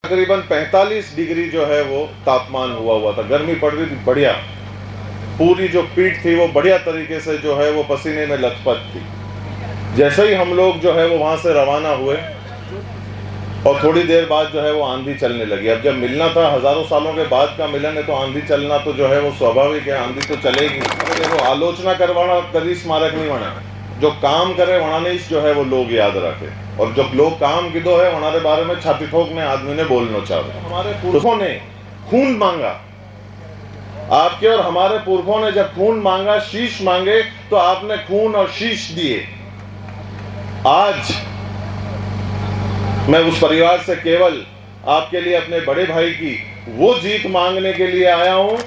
तकरीबन 45 डिग्री जो है वो तापमान हुआ था, गर्मी पड़ रही थी बढ़िया। पूरी जो पीठ थी वो बढ़िया तरीके से जो है वो पसीने में लथपथ थी। जैसे ही हम लोग जो है वो वहाँ से रवाना हुए और थोड़ी देर बाद जो है वो आंधी चलने लगी। अब जब मिलना था, हज़ारों सालों के बाद का मिलन है, तो आंधी चलना तो जो है वो स्वाभाविक है, आंधी तो चलेगी। देखो, आलोचना करवाना कभी स्मारक नहीं बना। जो काम करे वनाने जो है वो लोग याद रखे, और जब लोग काम किदो है हमारे बारे में छाती ठोक में आदमी ने बोलना चाहे। हमारे पुरखों ने खून मांगा, आपके और हमारे पुरखों ने जब खून मांगा, शीश मांगे, तो आपने खून और शीश दिए। आज मैं उस परिवार से केवल आपके लिए, अपने बड़े भाई की वो जीत मांगने के लिए आया हूं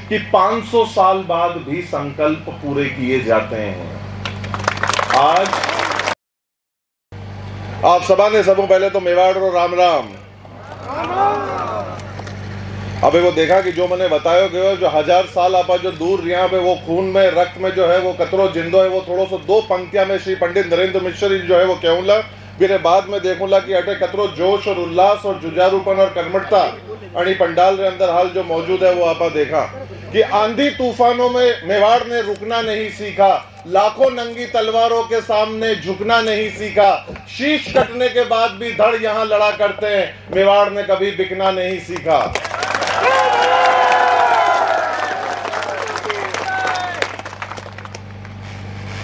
कि 500 साल बाद भी संकल्प पूरे किए जाते हैं। आज आप सबा ने सबों पहले तो मेवाड़ और राम राम। अबे वो देखा कि जो मैंने बताया कि जो 1000 साल आपा जो दूर यहाँ पे वो खून में, रक्त में जो है वो कतरो जिंदो है, वो थोड़ा सा 2 पंक्तियां में श्री पंडित नरेंद्र मिश्र जी जो है वो कहूँगा, फिर बाद में देखूंगा कि अटे कतरो जोश और उल्लास और जुझारूपन और कर्मठता अणी पंडाल के अंदर हाल जो मौजूद है वो आपा देखा कि आंधी तूफानों में मेवाड़ ने रुकना नहीं सीखा, लाखों नंगी तलवारों के सामने झुकना नहीं सीखा, शीश कटने के बाद भी धड़ यहाँ लड़ा करते हैं, मेवाड़ ने कभी बिकना नहीं सीखा।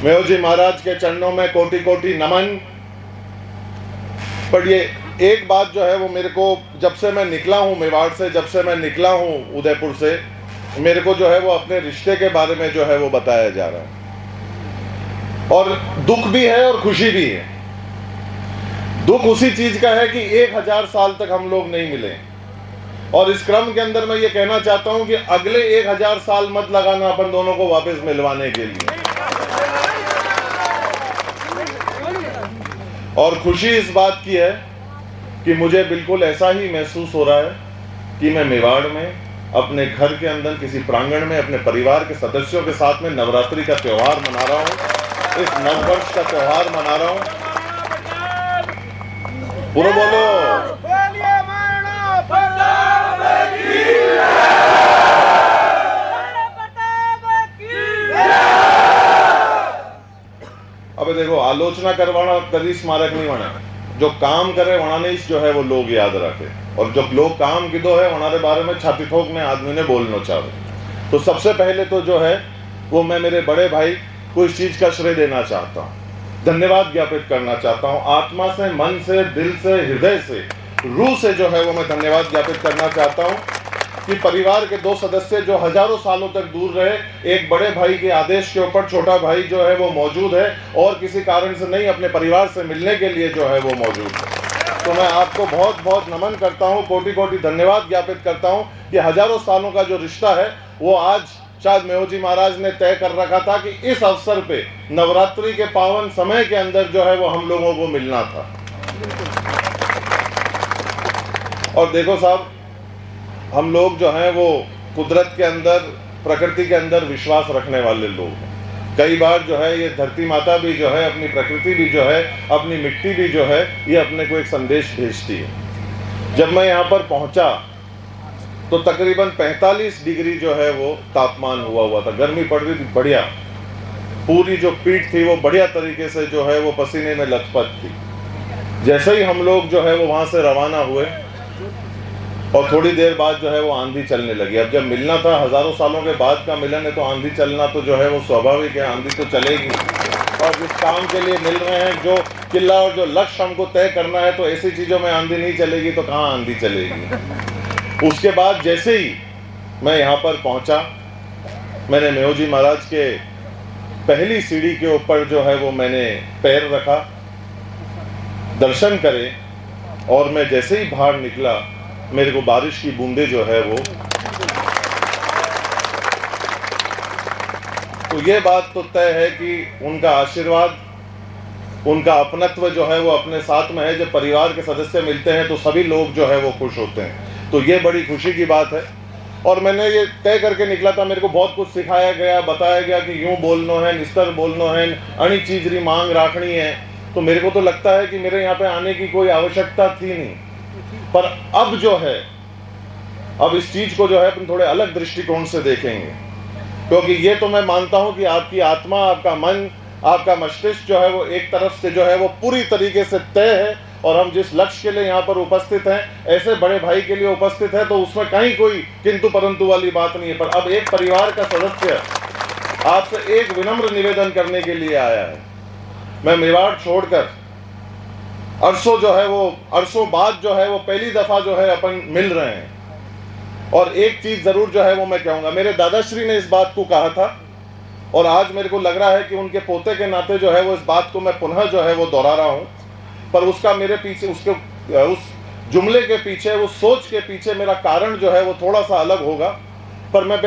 मेवाड़ जी महाराज के चरणों में कोटि कोटि नमन। पर ये एक बात जो है वो मेरे को, जब से मैं निकला हूं मेवाड़ से, जब से मैं निकला हूं उदयपुर से, मेरे को जो है वो अपने रिश्ते के बारे में जो है वो बताया जा रहा है, और दुख भी है और खुशी भी है। दुख उसी चीज का है कि 1000 साल तक हम लोग नहीं मिले, और इस क्रम के अंदर मैं ये कहना चाहता हूं कि अगले 1000 साल मत लगाना अपन दोनों को वापस मिलवाने के लिए। और खुशी इस बात की है कि मुझे बिल्कुल ऐसा ही महसूस हो रहा है कि मैं मेवाड़ में अपने घर के अंदर किसी प्रांगण में अपने परिवार के सदस्यों के साथ में नवरात्रि का त्योहार मना रहा हूं, इस नववर्ष का त्योहार मना रहा हूं। पूरा बोलो। अबे देखो, आलोचना करवाना कभी स्मारक नहीं बना। जो काम करे वनाने जो है वो लोग याद रखे, और जब लोग काम किदो है हमारे बारे में छाती ठोक में आदमी ने बोलना चाहे। तो सबसे पहले तो जो है वो मैं मेरे बड़े भाई को इस चीज का श्रेय देना चाहता हूँ, धन्यवाद ज्ञापित करना चाहता हूँ। आत्मा से, मन से, दिल से, हृदय से, रूह से जो है वो मैं धन्यवाद ज्ञापित करना चाहता हूँ कि परिवार के 2 सदस्य जो हजारों सालों तक दूर रहे, एक बड़े भाई के आदेश के ऊपर छोटा भाई जो है वो मौजूद है, और किसी कारण से नहीं, अपने परिवार से मिलने के लिए जो है वो मौजूद है। तो मैं आपको बहुत बहुत नमन करता हूँ, कोटि कोटि धन्यवाद ज्ञापित करता हूँ कि हजारों सालों का जो रिश्ता है वो आज शायद मेवाड़ जी महाराज ने तय कर रखा था कि इस अवसर पे नवरात्रि के पावन समय के अंदर जो है वो हम लोगों को मिलना था। और देखो साहब, हम लोग जो हैं वो कुदरत के अंदर, प्रकृति के अंदर विश्वास रखने वाले लोग हैं। कई बार जो है ये धरती माता भी जो है, अपनी प्रकृति भी जो है, अपनी मिट्टी भी जो है, ये अपने को एक संदेश भेजती है। जब मैं यहाँ पर पहुँचा तो तकरीबन 45 डिग्री जो है वो तापमान हुआ था, गर्मी पड़ रही थी बढ़िया। पूरी जो पीठ थी वो बढ़िया तरीके से जो है वो पसीने में लथपथ थी। जैसे ही हम लोग जो है वो वहाँ से रवाना हुए और थोड़ी देर बाद जो है वो आंधी चलने लगी। अब जब मिलना था, हजारों सालों के बाद का मिलन है, तो आंधी चलना तो जो है वो स्वाभाविक है, आंधी तो चलेगी। और जिस काम के लिए मिल रहे हैं, जो किला और जो लक्ष्य हमको तय करना है, तो ऐसी चीज़ों में आंधी नहीं चलेगी तो कहाँ आंधी चलेगी। उसके बाद जैसे ही मैं यहाँ पर पहुँचा, मैंने मेवाड़ जी महाराज के पहली सीढ़ी के ऊपर जो है वो मैंने पैर रखा, दर्शन करे, और मैं जैसे ही बाहर निकला मेरे को बारिश की बूंदे जो है वो, तो ये बात तो तय है कि उनका आशीर्वाद, उनका अपनत्व जो है वो अपने साथ में है। जब परिवार के सदस्य मिलते हैं तो सभी लोग जो है वो खुश होते हैं, तो ये बड़ी खुशी की बात है। और मैंने ये तय करके निकला था, मेरे को बहुत कुछ सिखाया गया, बताया गया कि यूँ बोलना है, निस्तर बोलना है, अणी चीजरी मांग राखनी है, तो मेरे को तो लगता है कि मेरे यहाँ पे आने की कोई आवश्यकता थी नहीं। पर अब जो है, अब इस चीज को जो है अपन थोड़े अलग दृष्टिकोण से देखेंगे, क्योंकि ये तो मैं मानता हूं कि आपकी आत्मा, आपका मन, आपका मस्तिष्क जो है वो एक तरफ से जो है वो पूरी तरीके से तय है, और हम जिस लक्ष्य के लिए यहाँ पर उपस्थित हैं, ऐसे बड़े भाई के लिए उपस्थित है, तो उसमें कहीं कोई किंतु परंतु वाली बात नहीं है। पर अब एक परिवार का सदस्य आपसे एक विनम्र निवेदन करने के लिए आया है। मैं मेवाड़ छोड़कर अरसों जो है वो, अरसों बाद जो है वो पहली दफा जो है अपन मिल रहे हैं, और एक चीज जरूर जो है वो मैं कहूंगा, मेरे दादाश्री ने इस बात को कहा था, और आज मेरे को लग रहा है कि उनके पोते के नाते जो है वो इस बात को मैं पुनः जो है वो दोहरा रहा हूं। पर उसका मेरे पीछे, उसके उस जुमले के पीछे, उस सोच के पीछे मेरा कारण जो है वो थोड़ा सा अलग होगा। पर मैं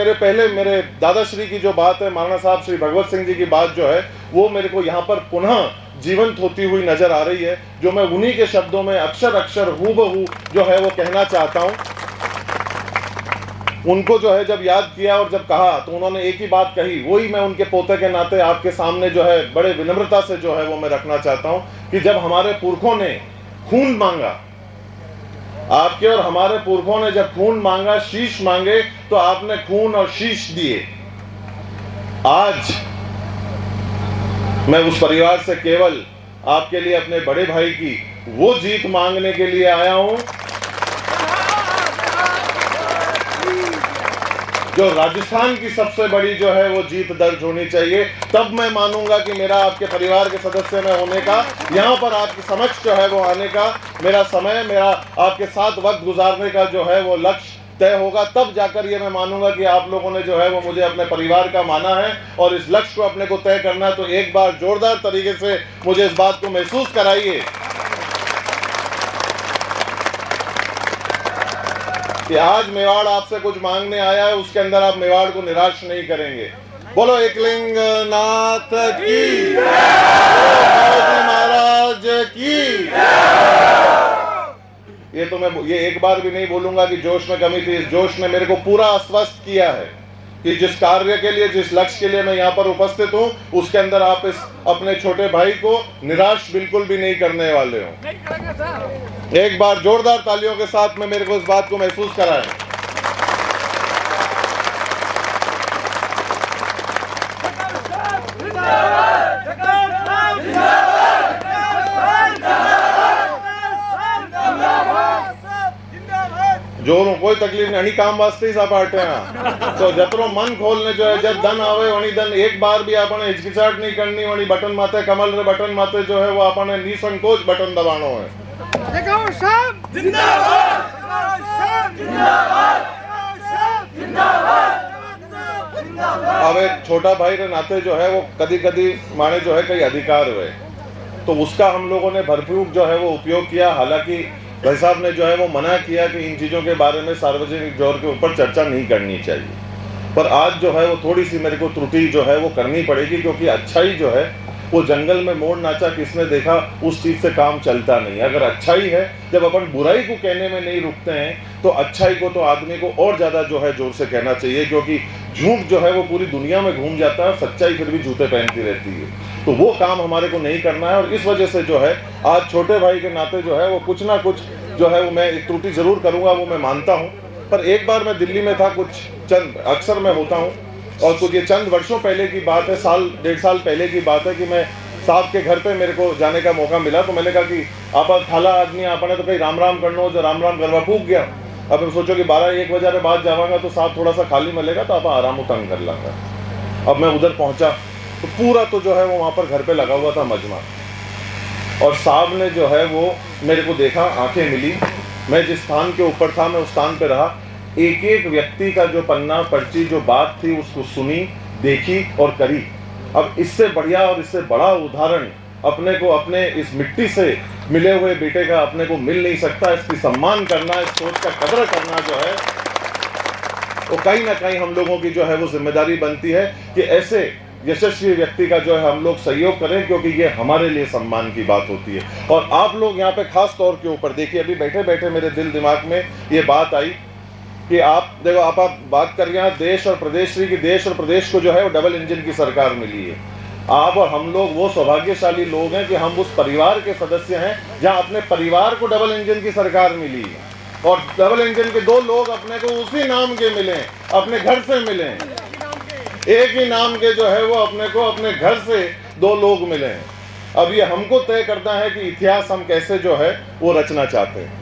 मेरे दादाश्री की जो बात है, महाराणा साहब श्री भगवत सिंह जी की बात जो है वो मेरे को यहाँ पर पुनः जीवंत होती हुई नजर आ रही है, जो मैं उन्हीं के शब्दों में अक्षर अक्षर हूबहू जो है वो कहना चाहता हूँ। उनको जो है जब याद किया और जब कहा तो उन्होंने एक ही बात कही, वही मैं उनके पोते के नाते आपके सामने जो है बड़े विनम्रता से जो है वो मैं रखना चाहता हूं कि जब हमारे पुरखों ने खून मांगा, आपके और हमारे पुरखों ने जब खून मांगा, शीश मांगे, तो आपने खून और शीश दिए। आज मैं उस परिवार से केवल आपके लिए, अपने बड़े भाई की वो जीत मांगने के लिए आया हूं जो राजस्थान की सबसे बड़ी जो है वो जीत दर्ज होनी चाहिए। तब मैं मानूंगा कि मेरा आपके परिवार के सदस्य में होने का, यहाँ पर आपके समक्ष जो है वो आने का, मेरा समय, मेरा आपके साथ वक्त गुजारने का जो है वो लक्ष्य तय होगा। तब जाकर ये मैं मानूंगा कि आप लोगों ने जो है वो मुझे अपने परिवार का माना है, और इस लक्ष्य को अपने को तय करना है। तो एक बार जोरदार तरीके से मुझे इस बात को महसूस कराइए कि आज मेवाड़ आपसे कुछ मांगने आया है, उसके अंदर आप मेवाड़ को निराश नहीं करेंगे। बोलो एकलिंग नाथ की, महाराज की। ये तो मैं ये एक बार भी नहीं बोलूंगा कि जोश में कमी थी। इस जोश ने मेरे को पूरा आश्वस्त किया है कि जिस कार्य के लिए, जिस लक्ष्य के लिए मैं यहाँ पर उपस्थित हूँ, उसके अंदर आप इस अपने छोटे भाई को निराश बिल्कुल भी नहीं करने वाले हो। एक बार जोरदार तालियों के साथ में मेरे को इस बात को महसूस कराएं। जोरों कोई तकलीफ नहीं, काम वास्ते ही सब आटे हैं। तो जतरो मन खोलने जो है, जब धन आवे वही धन, एक बार भी आपने हिचकिचाहट नहीं करनी, वही बटन माते, कमल रे बटन माते जो है वो आपने निसंकोच बटन दबानो है। अब एक छोटा भाई के नाते जो है वो कदी कदी माने जो है कई अधिकार हुए, तो उसका हम लोगों ने भरपूर जो है वो उपयोग किया। हालांकि भाई साहब ने जो है वो मना किया कि इन चीज़ों के बारे में सार्वजनिक दौर के ऊपर चर्चा नहीं करनी चाहिए, पर आज जो है वो थोड़ी सी मेरे को त्रुटि जो है वो करनी पड़ेगी, क्योंकि अच्छाई जो है वो जंगल में मोड़ नाचा किसने देखा, उस चीज़ से काम चलता नहीं। अगर अच्छाई है, जब अपन बुराई को कहने में नहीं रुकते हैं, तो अच्छाई को तो आदमी को और ज़्यादा जो है जोर से कहना चाहिए, क्योंकि झूठ जो है वो पूरी दुनिया में घूम जाता है, सच्चाई फिर भी जूते पहनती रहती है। तो वो काम हमारे को नहीं करना है, और इस वजह से जो है आज छोटे भाई के नाते जो है वो कुछ ना कुछ जो है वो मैं एक त्रुटि जरूर करूँगा, वो मैं मानता हूँ। पर एक बार मैं दिल्ली में था, कुछ चंद, अक्सर मैं होता हूँ, और कुछ ये चंद वर्षों पहले की बात है, साल डेढ़ साल पहले की बात है कि मैं साहब के घर पे मेरे को जाने का मौका मिला। तो मैंने कहा कि आप थाला आदमी आपने तो कहीं राम राम करना, जो राम राम करवा फूक गया। अब मैं सोचो कि 12-1 बजे के बाद जावांगा तो साहब थोड़ा सा खाली मिलेगा, तो आप आराम उतंग कर लागा। अब मैं उधर पहुंचा तो पूरा तो जो है वो वहाँ पर घर पे लगा हुआ था मजमा, और साहब ने जो है वो मेरे को देखा, आंखें मिली, मैं जिस स्थान के ऊपर था मैं उस स्थान पे रहा, एक एक व्यक्ति का जो पन्ना पर्ची जो बात थी उसको सुनी, देखी और करी। अब इससे बढ़िया और इससे बड़ा उदाहरण अपने को अपने इस मिट्टी से मिले हुए बेटे का अपने को मिल नहीं सकता। इसकी सम्मान करना, इस सोच का कदर करना जो है वो कहीं ना कहीं हम लोगों की जो है वो जिम्मेदारी बनती है कि ऐसे यशस्वी व्यक्ति का जो है हम लोग सहयोग करें, क्योंकि ये हमारे लिए सम्मान की बात होती है। और आप लोग यहाँ पे खास तौर के ऊपर देखिए, अभी बैठे बैठे मेरे दिल दिमाग में ये बात आई कि आप देखो, आप बात कर रहे हैं देश और प्रदेश की, देश और प्रदेश को जो है वो डबल इंजन की सरकार मिली है। आप और हम लोग वो सौभाग्यशाली लोग हैं कि हम उस परिवार के सदस्य हैं जहां अपने परिवार को डबल इंजन की सरकार मिली और डबल इंजन के 2 लोग अपने को उसी नाम के मिले, अपने घर से मिले। एक ही नाम के जो है वो अपने को अपने घर से 2 लोग मिले हैं। अब ये हमको तय करना है कि इतिहास हम कैसे जो है वो रचना चाहते हैं।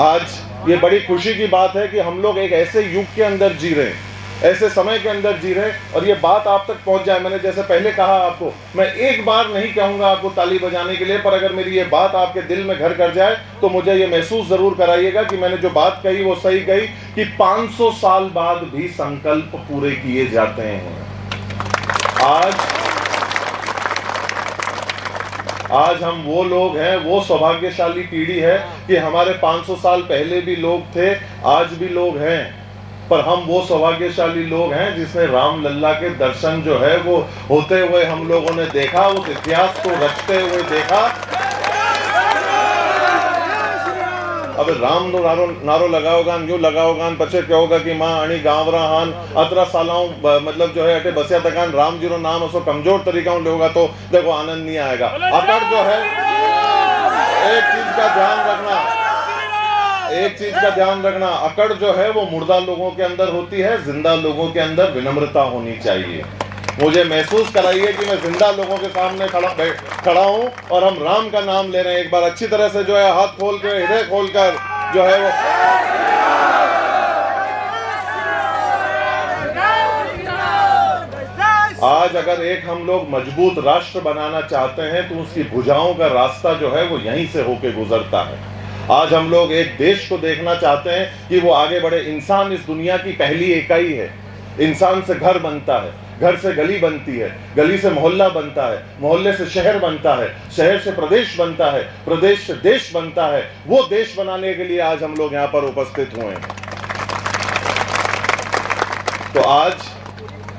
आज ये बड़ी खुशी की बात है कि हम लोग एक ऐसे युग के अंदर जी रहे हैं, ऐसे समय के अंदर जी रहे हैं और ये बात आप तक पहुंच जाए। मैंने जैसे पहले कहा आपको, मैं एक बार नहीं कहूंगा आपको ताली बजाने के लिए, पर अगर मेरी ये बात आपके दिल में घर कर जाए तो मुझे ये महसूस जरूर कराइएगा कि मैंने जो बात कही वो सही कही कि 500 साल बाद भी संकल्प पूरे किए जाते हैं। आज हम वो लोग हैं, वो सौभाग्यशाली पीढ़ी है कि हमारे 500 साल पहले भी लोग थे, आज भी लोग हैं, पर हम वो सौभाग्यशाली लोग हैं जिसने राम लल्ला के दर्शन जो है वो होते हुए हम लोगों ने देखा, उस इतिहास को रचते हुए देखा। अब राम नारो लगाओगान यूं लगाओगान पचे कहोगा कि मां अणी गांवरा हान अतरा सालाओं मतलब जो है अटे बसिया तकान राम जी रो नाम असो कमजोर तरीका लोगा तो देखो आनंद नहीं आएगा। अकड़ जो है, एक चीज का ध्यान रखना, अकड़ जो है वो मुर्दा लोगों के अंदर होती है, जिंदा लोगों के अंदर विनम्रता होनी चाहिए। मुझे महसूस कराइए कि मैं जिंदा लोगों के सामने खड़ा हूं और हम राम का नाम ले रहे हैं। एक बार अच्छी तरह से जो है हाथ खोल के, हृदय खोलकर जो है वो आज अगर एक हम लोग मजबूत राष्ट्र बनाना चाहते हैं तो उसकी भुजाओं का रास्ता जो है वो यहीं से होके गुजरता है। आज हम लोग एक देश को देखना चाहते हैं कि वो आगे बढ़े। इंसान इस दुनिया की पहली इकाई है। इंसान से घर बनता है, घर से गली बनती है, गली से मोहल्ला बनता है, मोहल्ले से शहर बनता है, शहर से प्रदेश बनता है, प्रदेश से देश बनता है। वो देश बनाने के लिए आज हम लोग यहाँ पर उपस्थित हुए हैं। तो आज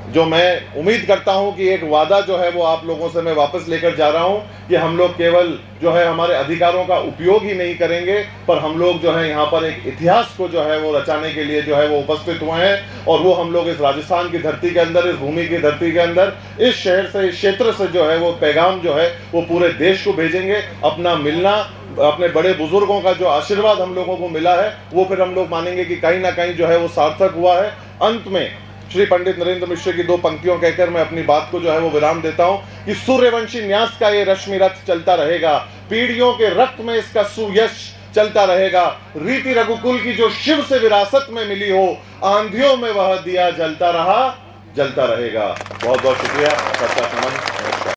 जो मैं उम्मीद करता हूं कि एक वादा जो है वो आप लोगों से मैं वापस लेकर जा रहा हूं कि हम लोग केवल जो है हमारे अधिकारों का उपयोग ही नहीं करेंगे, पर हम लोग जो है यहाँ पर एक इतिहास को जो है वो रचाने के लिए जो है वो उपस्थित हुए हैं। और वो हम लोग इस राजस्थान की धरती के अंदर, इस भूमि की धरती के अंदर, इस शहर से, इस क्षेत्र से जो है वो पैगाम जो है वो पूरे देश को भेजेंगे। अपना मिलना, अपने बड़े बुजुर्गों का जो आशीर्वाद हम लोगों को मिला है वो फिर हम लोग मानेंगे कि कहीं ना कहीं जो है वो सार्थक हुआ है। अंत में श्री पंडित नरेंद्र मिश्र की 2 पंक्तियों कहकर मैं अपनी बात को जो है वो विराम देता हूं कि सूर्यवंशी न्यास का ये रश्मि रथ चलता रहेगा, पीढ़ियों के रक्त में इसका सुयश चलता रहेगा। रीति रघुकुल की जो शिव से विरासत में मिली हो, आंधियों में वह दिया जलता रहेगा। बहुत बहुत शुक्रिया। सच्चा नमन।